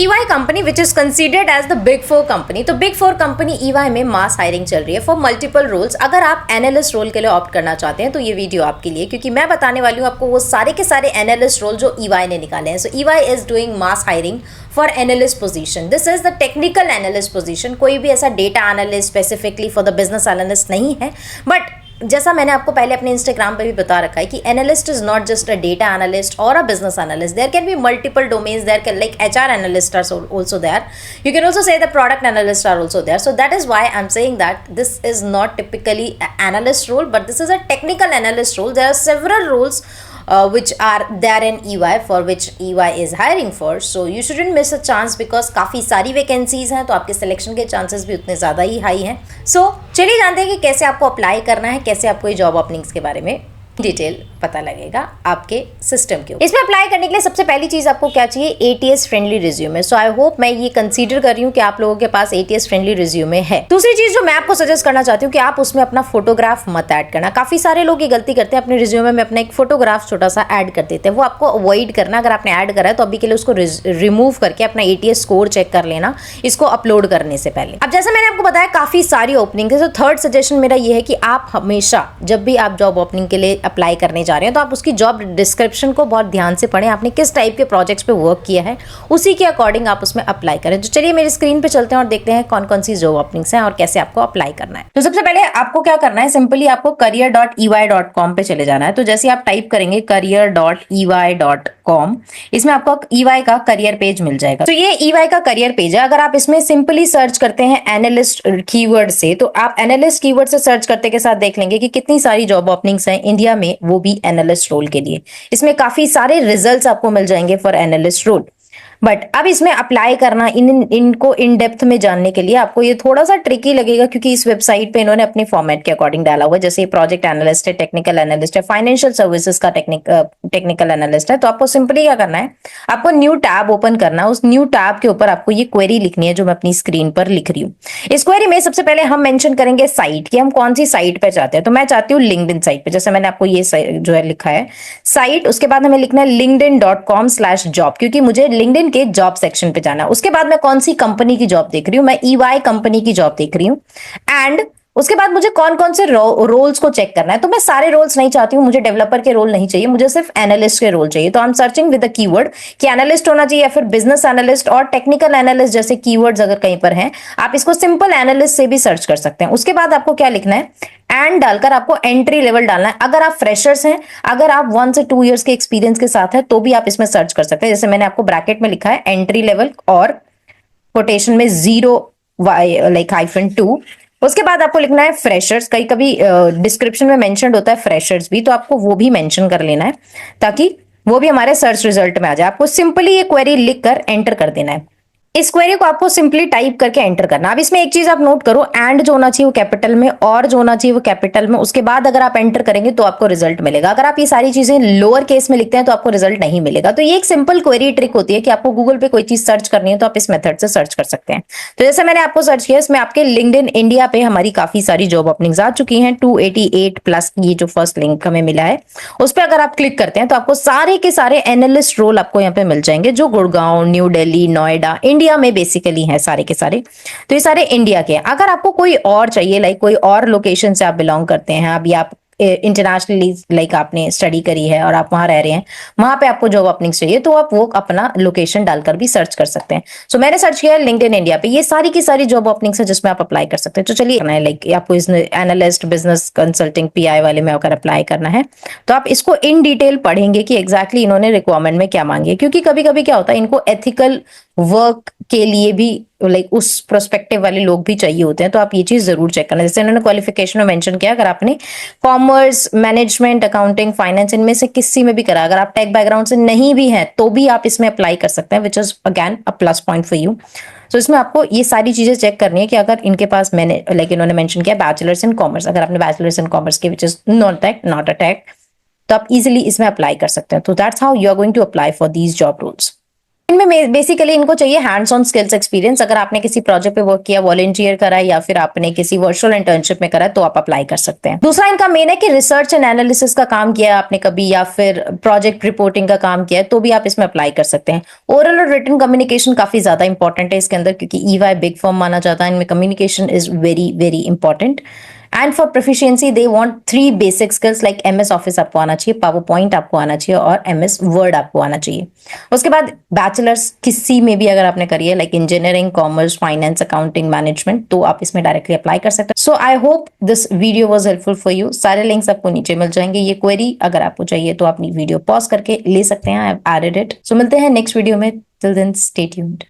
EY company which is considered as the big four company. तो big four company EY में mass hiring चल रही है for multiple roles. अगर आप एनालिस्ट रोल के लिए ऑप्ट करना चाहते हैं तो ये वीडियो आपके लिए, क्योंकि मैं बताने वाली हूँ आपको वो सारे के सारे एनालिस्ट रोल जो EY ने निकाले हैं। सो EY is doing mass hiring for analyst position. This is the technical analyst position. कोई भी ऐसा data analyst specifically for the business analyst नहीं है, बट जैसा मैंने आपको पहले अपने इंस्टाग्राम पे भी बता रखा है कि analyst is not just a data analyst or a business analyst. There can be multiple domains, there can like HR analyst are also there. You can also say the product analysts are also there. So that is why I'm saying that this is not typically an analyst role, but this is a technical analyst role. There are several roles which are there in EY for which EY is hiring for. So you shouldn't miss a chance because काफ़ी सारी vacancies हैं, तो आपके selection के chances भी उतने ज़्यादा ही high हैं। So चलिए जानते हैं कि कैसे आपको अप्लाई करना है, कैसे आपको ये जॉब ओपनिंग्स के बारे में डिटेल पता लगेगा आपके सिस्टम के ऊपर। इसमें अप्लाई करने के लिए सबसे पहली चीज आपको क्या चाहिए, ATS friendly resume. So I hope, मैं ये कंसीडर कर रही हूँ कि आप लोगों के पास ATS फ्रेंडली रिज्यूमे है। दूसरी चीज जो मैं आपको सजेस्ट करना चाहती हूँ कि आप उसमें अपना फोटोग्राफ मत ऐड करना। काफी सारे लोग ये गलती करते हैं, अपने रिज्यूमे में अपना एक फोटोग्राफ छोटा सा ऐड कर देते हैं। वो आपको अवॉइड करना। अगर आपने ऐड करा है तो अभी के लिए उसको रिमूव करके अपना ATS स्कोर चेक कर लेना इसको अपलोड करने से पहले। अब जैसा मैंने आपको बताया काफी सारी ओपनिंग है, तो थर्ड सजेशन मेरा ये है कि आप हमेशा जब भी आप जॉब ओपनिंग के लिए अप्लाई करने जा रहे हैं तो आप उसकी जॉब डिस्क्रिप्शन को बहुत ध्यान से पढ़ें। आपने किस टाइप के प्रोजेक्ट्स पे वर्क किया है उसी के अकॉर्डिंग आप उसमें अप्लाई करें। तो चलिए मेरी स्क्रीन पे चलते हैं और देखते हैं कौन कौन सी जॉब ओपनिंग्स हैं और कैसे आपको अप्लाई करना है। तो सबसे पहले आपको क्या करना है, सिंपली आपको career.ey.com पे चले जाना है। तो जैसे आप टाइप करेंगे career.ey.com, इसमें आपको EY का करियर पेज मिल जाएगा। तो ये EY का करियर पेज है। अगर आप इसमें सिंपली सर्च करते हैं एनालिस्ट कीवर्ड से, तो आप एनालिस्ट कीवर्ड से सर्च करते के साथ देख लेंगे कि कितनी सारी जॉब ओपनिंग्स हैं इंडिया में, वो भी एनालिस्ट रोल के लिए। इसमें काफी सारे रिजल्ट्स आपको मिल जाएंगे फॉर एनालिस्ट रोल। बट अब इसमें अप्लाई करना, इनको इन डेप्थ में जानने के लिए आपको ये थोड़ा सा ट्रिकी लगेगा, क्योंकि इस वेबसाइट पे इन्होंने अपने फॉर्मेट के अकॉर्डिंग डाला हुआ है। जैसे प्रोजेक्ट एनालिस्ट है, टेक्निकल एनालिस्ट है, फाइनेंशियल सर्विसेज का टेक्निकल एनालिस्ट है। तो आपको सिंपली क्या करना है, आपको न्यू टैब ओपन करना है। उस न्यू टैब के ऊपर आपको ये क्वेरी लिखनी है जो मैं अपनी स्क्रीन पर लिख रही हूँ। इस क्वेरी में सबसे पहले हम मेंशन करेंगे साइट, कि हम कौन सी साइट पे चाहते हैं। तो मैं चाहती हूँ लिंक्डइन साइट पे, जैसे मैंने आपको ये जो है लिखा है साइट। उसके बाद हमें लिखना है linkedin.com/job, क्योंकि मुझे लिंक्डइन के जॉब सेक्शन पे जाना। उसके बाद मैं कौन सी कंपनी की जॉब देख रही हूँ, मैं EY कंपनी की जॉब देख रही हूँ। एंड उसके बाद मुझे कौन कौन से रोल्स को चेक करना है। तो मैं सारे रोल्स नहीं चाहती हूँ, मुझे डेवलपर के रोल नहीं चाहिए, मुझे सिर्फ एनालिस्ट के रोल चाहिए। तो I am searching with the keyword कि एनालिस्ट होना चाहिए या फिर बिजनेस एनालिस्ट और टेक्निकल एनालिस्ट जैसे कीवर्ड्स अगर कहीं पर हैं, आप इसको सिंपल एनालिस्ट से भी सर्च कर सकते हैं। उसके बाद आपको क्या लिखना है, एंड डालकर आपको एंट्री लेवल डालना है। अगर आप फ्रेशर्स हैं, अगर आप 1 से 2 इयर्स के एक्सपीरियंस के साथ है, तो भी आप इसमें सर्च कर सकते हैं। जैसे मैंने आपको ब्रैकेट में लिखा है एंट्री लेवल और कोटेशन में 0 लाइक -2। उसके बाद आपको लिखना है फ्रेशर्स। कई कभी डिस्क्रिप्शन में मेंशन्ड होता है फ्रेशर्स भी, तो आपको वो भी मेंशन कर लेना है ताकि वो भी हमारे सर्च रिजल्ट में आ जाए। आपको सिंपली ये क्वेरी लिखकर एंटर कर देना है। इस क्वेरी को आपको सिंपली टाइप करके एंटर करना। अब इसमें एक चीज आप नोट करो, एंड जो होना चाहिए वो कैपिटल में और जो होना चाहिए वो कैपिटल में। उसके बाद अगर आप एंटर करेंगे तो आपको रिजल्ट मिलेगा। अगर आप ये सारी चीजें लोअर केस में लिखते हैं तो आपको रिजल्ट नहीं मिलेगा। तो ये एक सिंपल क्वेरी ट्रिक होती है कि आपको गूगल पे कोई चीज सर्च करनी है तो आप इस मेथड से सर्च कर सकते हैं। तो जैसे मैंने आपको सर्च किया, इसमें आपके लिंक्डइन इंडिया पे हमारी काफी सारी जॉब ओपनिंग्स आ चुकी हैं। 288+ ये जो फर्स्ट लिंक हमें मिला है उस पर अगर आप क्लिक करते हैं तो आपको सारे के सारे एनालिस्ट रोल आपको यहाँ पे मिल जाएंगे, जो गुड़गांव, न्यू दिल्ली, नोएडा, इंडिया में बेसिकली हैं सारे के सारे। तो ये सारे इंडिया के। अगर आपको कोई और चाहिए, लाइक कोई और लोकेशन से आप बिलोंग करते हैं, अभी आप इंटरनेशनली लाइक आपने स्टडी करी है और आप वहां रह रहे हैं, वहां पे आपको जॉब ओपनिंग चाहिए, तो आप वो अपना लोकेशन डालकर भी सर्च कर सकते हैं। सो मैंने सर्च किया लिंक्डइन इंडिया पे, ये सारी की सारी जॉब ओपनिंग्स है जिसमें आप अप्लाई कर सकते हैं। तो चलिए लाइक आपको इस एनालिस्ट, बिजनेस कंसल्टिंग, PI वाले में अगर अप्लाई करना है तो आप इसको इन डिटेल पढ़ेंगे कि एग्जैक्टली इन्होंने रिक्वायरमेंट में क्या मांगी है। क्योंकि कभी कभी क्या होता है, इनको एथिकल वर्क के लिए भी लाइक उस प्रोस्पेक्टिव वाले लोग भी चाहिए होते हैं। तो आप ये चीज जरूर चेक करना। जैसे इन्होंने क्वालिफिकेशन में मेंशन किया, अगर आपने कॉमर्स, मैनेजमेंट, अकाउंटिंग, फाइनेंस इनमें से किसी में भी करा, अगर आप टेक बैकग्राउंड से नहीं भी हैं तो भी आप इसमें अप्लाई कर सकते हैं, which is again a plus point for you. तो इसमें आपको ये सारी चीजें चेक करनी है कि अगर इनके पास, मैंने लाइक इन्होंने मेंशन किया बैचलर्स इन कॉमर्स, अगर आपने बैचलर्स इन कॉमर्स के which is not a tech, तो आप इजिली इसमें अप्लाई कर सकते हैं। तो that's how you are going to apply for these job roles. इनमें बेसिकली इनको चाहिए हैंड्स ऑन स्किल्स एक्सपीरियंस। अगर आपने किसी प्रोजेक्ट पे वर्क किया, वॉलंटियर करा है, या फिर आपने किसी वर्चुअल इंटर्नशिप में करा है, तो आप अप्लाई कर सकते हैं। दूसरा इनका मेन है कि रिसर्च एंड एनालिसिस का काम किया है आपने कभी, या फिर प्रोजेक्ट रिपोर्टिंग का काम किया है, तो भी आप इसमें अप्लाई कर सकते हैं। ओरल और रिटन कम्युनिकेशन काफी ज्यादा इंपॉर्टेंट है इसके अंदर, क्योंकि ईवाई बिग फर्म माना जाता है, इनमें communication is very very important. And for proficiency they want 3 basic skills like MS office आपको आना चाहिए, पावर पॉइंट आपको आना चाहिए, और एमएस वर्ड आपको आना चाहिए। उसके बाद बैचलर्स किसी में भी अगर आपने करी है, like engineering, commerce, finance, accounting, management, तो आप इसमें डायरेक्टली अप्लाई कर सकते हैं। So I hope this video was helpful for you. सारे लिंक्स आपको नीचे मिल जाएंगे। ये क्वेरी अगर आपको चाहिए तो अपनी वीडियो पॉज करके ले सकते हैं, I have added it. So मिलते हैं नेक्स्ट वीडियो में। Till then stay tuned.